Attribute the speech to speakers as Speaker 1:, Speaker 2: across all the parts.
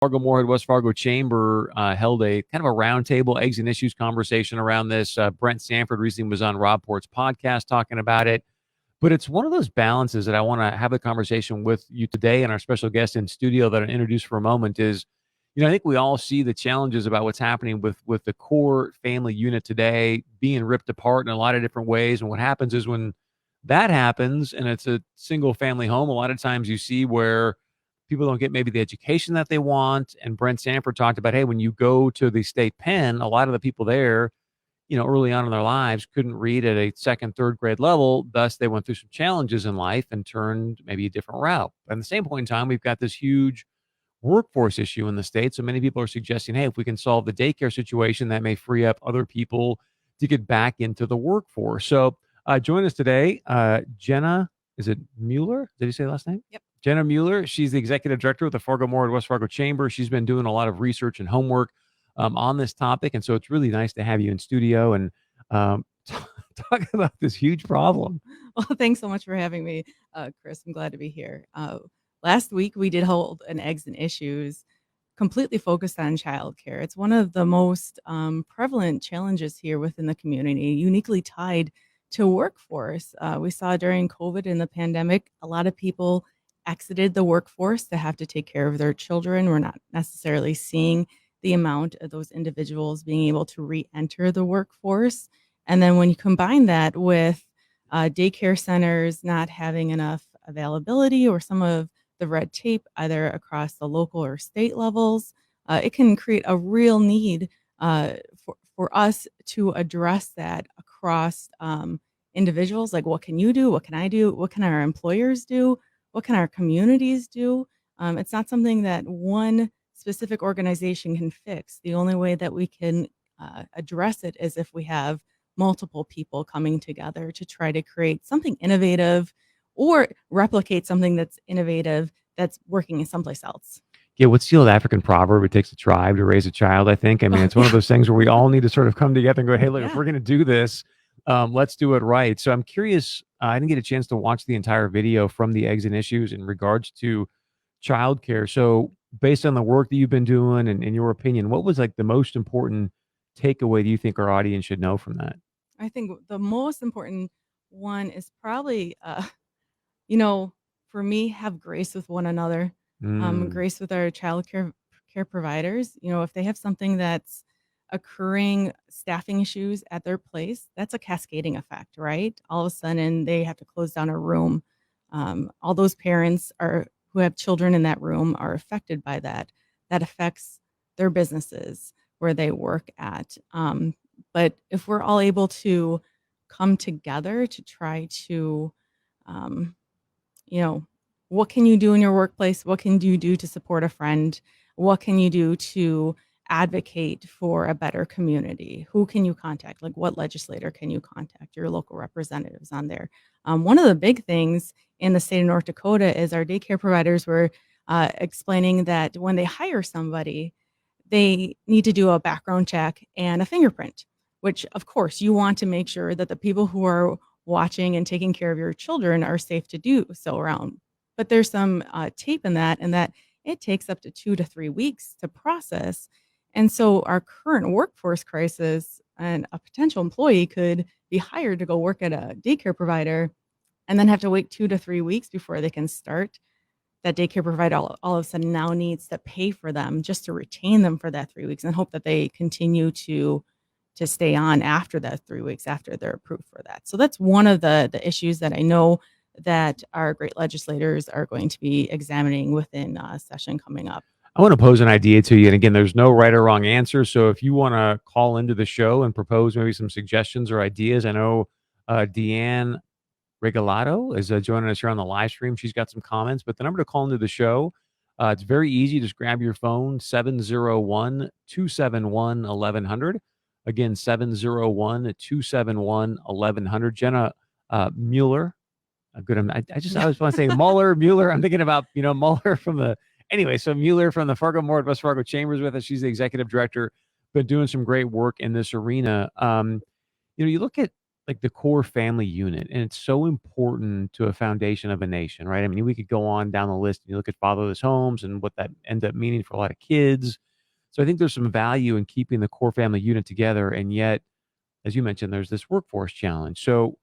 Speaker 1: Fargo-Moorhead West Fargo Chamber held a kind of a roundtable eggs and issues conversation around this. Brent Sanford recently was on Rob Port's podcast talking about it. But it's one of those balances that I want to have a conversation with you today, and our special guest in studio that I introduced for a moment is, I think we all see the challenges about what's happening with the core family unit today being ripped apart in a lot of different ways. And what happens is when that happens and it's a single family home, a lot of times you see where people don't get maybe the education that they want. And Brent Sanford talked about, hey, when you go to the state pen, a lot of the people there, early on in their lives couldn't read at a second, third grade level. Thus, they went through some challenges in life and turned maybe a different route. But at the same point in time, we've got this huge workforce issue in the state. So many people are suggesting, hey, if we can solve the daycare situation, that may free up other people to get back into the workforce. So join us today, Jenna, is it Mueller? Did you say the last name?
Speaker 2: Yep.
Speaker 1: Jenna Mueller. She's the executive director of the Fargo-Moorhead West Fargo Chamber. She's been doing a lot of research and homework on this topic. And so it's really nice to have you in studio and talk about this huge problem.
Speaker 2: Well, thanks so much for having me, Chris. I'm glad to be here. Last week, we did hold an Eggs and Issues completely focused on childcare. It's one of the most prevalent challenges here within the community, uniquely tied to workforce. We saw during COVID and the pandemic, a lot of people exited the workforce to have to take care of their children. We're not necessarily seeing the amount of those individuals being able to re-enter the workforce. And then when you combine that with daycare centers not having enough availability or some of the red tape either across the local or state levels, it can create a real need for us to address that across individuals. Like, what can you do? What can I do? What can our employers do? What can our communities do? It's not something that one specific organization can fix. The only way that we can address it is if we have multiple people coming together to try to create something innovative or replicate something that's innovative that's working someplace else.
Speaker 1: Yeah, what's the old African proverb? It takes a tribe to raise a child, I think. I mean, it's one of those things where we all need to sort of come together and go, hey, look, if we're going to do this, let's do it right. So I'm curious, I didn't get a chance to watch the entire video from the Eggs and Issues in regards to childcare. So based on the work that you've been doing and in your opinion, what was like the most important takeaway do you think our audience should know from that?
Speaker 2: I think the most important one is probably, for me, have grace with one another, grace with our care providers. If they have something that's occurring staffing issues at their place, that's a cascading effect, right? All of a sudden, they have to close down a room. All those parents who have children in that room are affected by that. That affects their businesses where they work at. But if we're all able to come together to try to, what can you do in your workplace? What can you do to support a friend? What can you do to advocate for a better community? Who can you contact? Like, what legislator can you contact? Your local representatives on there. One of the big things in the state of North Dakota is our daycare providers were explaining that when they hire somebody, they need to do a background check and a fingerprint, which of course you want to make sure that the people who are watching and taking care of your children are safe to do so around. But there's some tape in that, and that it takes up to 2 to 3 weeks to process. And so our current workforce crisis, and a potential employee could be hired to go work at a daycare provider and then have to wait 2 to 3 weeks before they can start. That daycare provider all of a sudden now needs to pay for them just to retain them for that 3 weeks and hope that they continue to stay on after that 3 weeks after they're approved for that. So that's one of the issues that I know that our great legislators are going to be examining within a session coming up.
Speaker 1: I want to pose an idea to you. And again, there's no right or wrong answer. So if you want to call into the show and propose maybe some suggestions or ideas, I know Deanne Regalado is joining us here on the live stream. She's got some comments, but the number to call into the show, it's very easy. Just grab your phone, 701-271-1100. Again, 701-271-1100. Jenna Mueller. I always want to say Mueller. I'm thinking about, Mueller from the, anyway, so Mueller from the Fargo-Moorhead West Fargo Chambers with us. She's the executive director, been doing some great work in this arena. You look at like the core family unit, and it's so important to a foundation of a nation, right? I mean, we could go on down the list and you look at fatherless homes and what that ends up meaning for a lot of kids. So I think there's some value in keeping the core family unit together, and yet, as you mentioned, there's this workforce challenge. So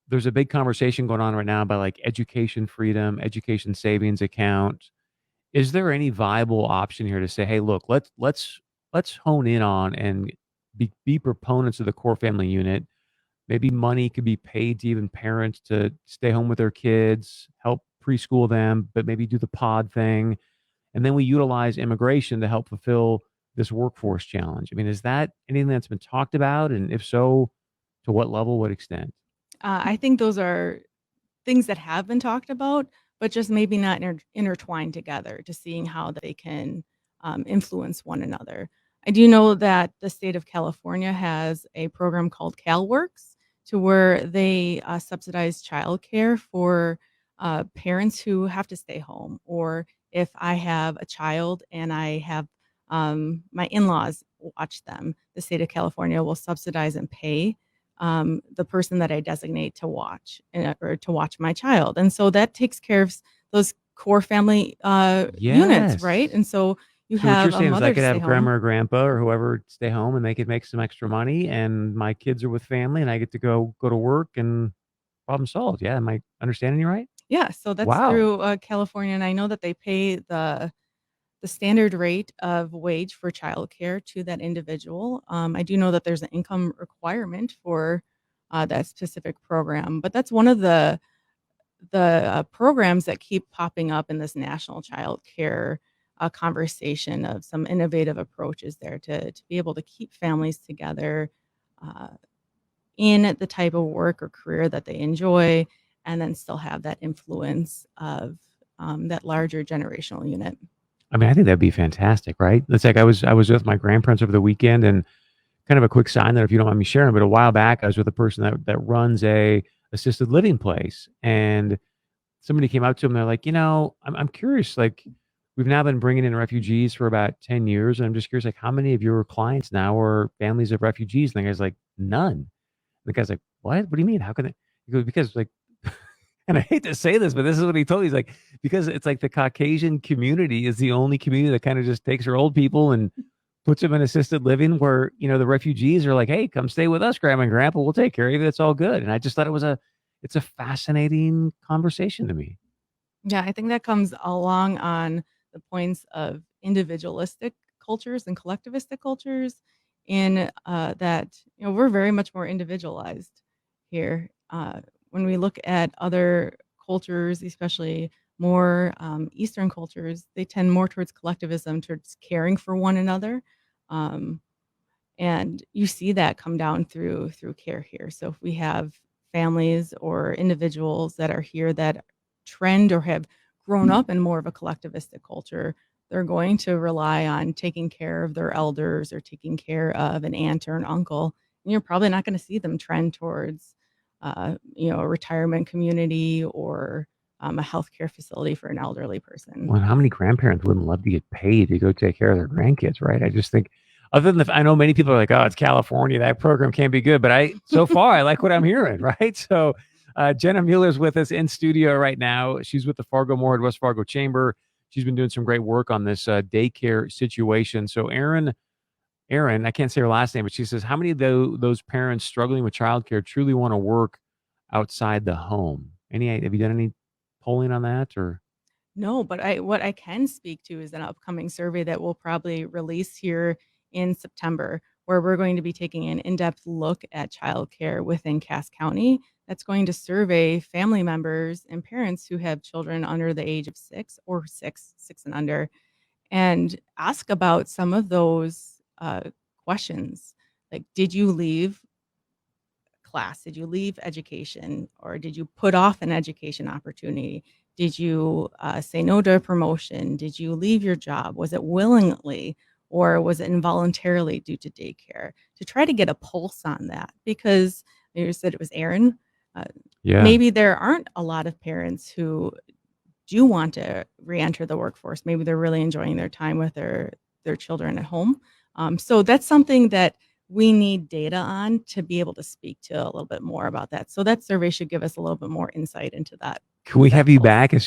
Speaker 1: there's a big conversation going on right now about like education freedom, education savings account. Is there any viable option here to say, hey, look, let's hone in on and be proponents of the core family unit. Maybe money could be paid to even parents to stay home with their kids, help preschool them, but maybe do the pod thing. And then we utilize immigration to help fulfill this workforce challenge. I mean, is that anything that's been talked about? And if so, to what level, what extent?
Speaker 2: I think those are things that have been talked about, but just maybe not intertwined together to seeing how they can influence one another. I do know that the state of California has a program called CalWorks to where they subsidize childcare for parents who have to stay home. Or if I have a child and I have my in laws watch them, the state of California will subsidize and pay the person that I designate to watch or to watch my child. And so that takes care of those core family units, right?
Speaker 1: Yes.
Speaker 2: And so you
Speaker 1: So what you're
Speaker 2: have a
Speaker 1: saying is I
Speaker 2: mother to
Speaker 1: could
Speaker 2: stay
Speaker 1: have
Speaker 2: home.
Speaker 1: grandma or grandpa or whoever stay home and they could make some extra money and my kids are with family and I get to go to work and problem solved. Yeah, am I understanding you right?
Speaker 2: Yeah, so that's
Speaker 1: Wow.
Speaker 2: through California, and I know that they pay the standard rate of wage for childcare to that individual. I do know that there's an income requirement for that specific program, but that's one of the programs that keep popping up in this national child care conversation of some innovative approaches there to be able to keep families together uh, in the type of work or career that they enjoy, and then still have that influence of that larger generational unit.
Speaker 1: I mean, I think that'd be fantastic, right? It's like I was with my grandparents over the weekend and kind of a quick sign there if you don't mind me sharing, but a while back I was with a person that runs a assisted living place and somebody came up to him. They're like, I'm curious. Like, we've now been bringing in refugees for about 10 years. And I'm just curious, like, how many of your clients now are families of refugees? And the guy's like, none. And the guy's like, what? What do you mean? How can they? He goes, because, like, and I hate to say this, but this is what he told me. He's like, because it's like the Caucasian community is the only community that kind of just takes their old people and puts them in assisted living where, the refugees are like, hey, come stay with us, grandma and grandpa. We'll take care of you. It's all good. And I just thought it's a fascinating conversation to me.
Speaker 2: Yeah, I think that comes along on the points of individualistic cultures and collectivistic cultures in that we're very much more individualized here. When we look at other cultures, especially more Eastern cultures, they tend more towards collectivism, towards caring for one another. Um, and you see that come down through care here. So if we have families or individuals that are here that trend or have grown up in more of a collectivistic culture, they're going to rely on taking care of their elders or taking care of an aunt or an uncle. And you're probably not going to see them trend towards a retirement community or a healthcare facility for an elderly person.
Speaker 1: Well, how many grandparents wouldn't love to get paid to go take care of their grandkids, right? I just think, other than I know many people are like, oh, it's California, that program can't be good, but so far I like what I'm hearing, right? So, Jenna Mueller is with us in studio right now. She's with the Fargo Moorhead West Fargo Chamber. She's been doing some great work on this daycare situation. So, Aaron, I can't say her last name, but she says, how many of those parents struggling with childcare truly want to work outside the home? Have you done any polling on that or?
Speaker 2: No, but what I can speak to is an upcoming survey that we'll probably release here in September, where we're going to be taking an in-depth look at childcare within Cass County. That's going to survey family members and parents who have children under the age of 6 or 6 and under, and ask about some of those questions. Like, did you leave class? Did you leave education, or did you put off an education opportunity? Did you say no to a promotion? Did you leave your job? Was it willingly or was it involuntarily due to daycare? To try to get a pulse on that, because you said it was Aaron. Uh,
Speaker 1: Yeah.
Speaker 2: Maybe there aren't a lot of parents who do want to re-enter the workforce. Maybe they're really enjoying their time with their children at home. So that's something that we need data on to be able to speak to a little bit more about that. So that survey should give us a little bit more insight into that.
Speaker 1: Can we have you
Speaker 2: policy.
Speaker 1: back as